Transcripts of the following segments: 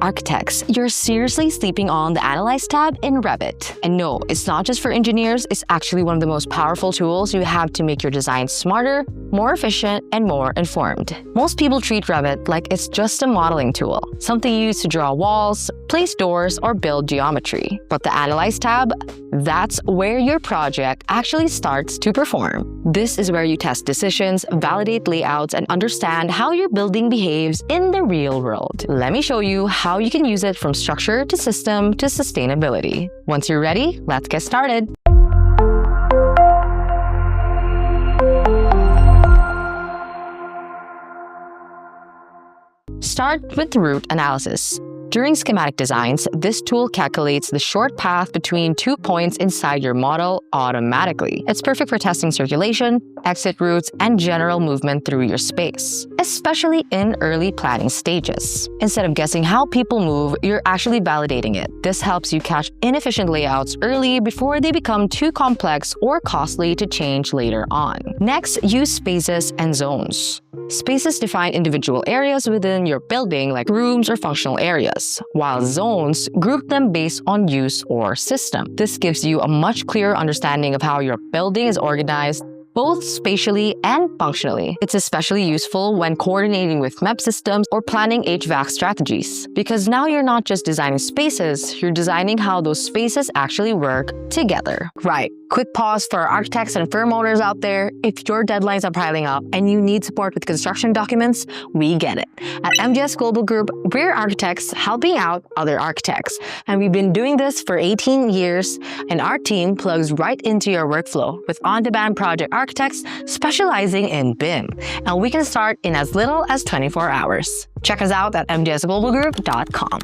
architects, you're seriously sleeping on the Analyze tab in Revit. And no, it's not just for engineers, it's actually one of the most powerful tools you have to make your design smarter, more efficient, and more informed. Most people treat Revit like it's just a modeling tool, something you use to draw walls, place doors, or build geometry. But the Analyze tab, that's where your project actually starts to perform. This is where you test decisions, validate layouts, and understand how your building behaves in the real world. Let me show you how you can use it from structure to system to sustainability. Once you're ready, let's get started. Start with route analysis. During schematic designs, this tool calculates the short path between 2 points inside your model automatically. It's perfect for testing circulation, exit routes, and general movement through your space, especially in early planning stages. Instead of guessing how people move, you're actually validating it. This helps you catch inefficient layouts early before they become too complex or costly to change later on. Next, use spaces and zones. Spaces define individual areas within your building, like rooms or functional areas, while zones group them based on use or system. This gives you a much clearer understanding of how your building is organized, both spatially and functionally. It's especially useful when coordinating with MEP systems or planning HVAC strategies, because now you're not just designing spaces, you're designing how those spaces actually work together. Right. Quick pause for our architects and firm owners out there. If your deadlines are piling up and you need support with construction documents, we get it. At MDS Global Group, we're architects helping out other architects. And we've been doing this for 18 years, and our team plugs right into your workflow with on-demand project architects specializing in BIM. And we can start in as little as 24 hours. Check us out at mdsglobalgroup.com.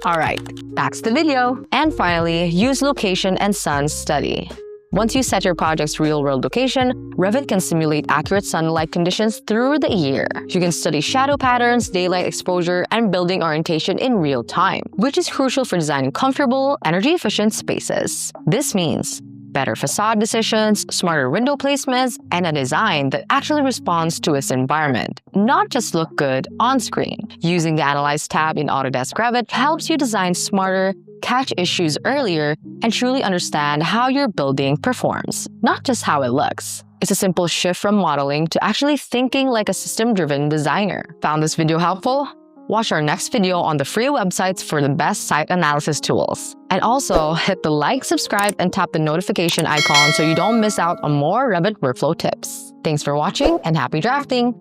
All right, back to the video. And finally, use location and sun study. Once you set your project's real-world location, Revit can simulate accurate sunlight conditions through the year. You can study shadow patterns, daylight exposure, and building orientation in real time, which is crucial for designing comfortable, energy-efficient spaces. This means better facade decisions, smarter window placements, and a design that actually responds to its environment, not just look good on screen. Using the Analyze tab in Autodesk Revit helps you design smarter, catch issues earlier, and truly understand how your building performs, not just how it looks. It's a simple shift from modeling to actually thinking like a system-driven designer. Found this video helpful? Watch our next video on the free websites for the best site analysis tools. And also, hit the like, subscribe, and tap the notification icon so you don't miss out on more Revit workflow tips. Thanks for watching and happy drafting!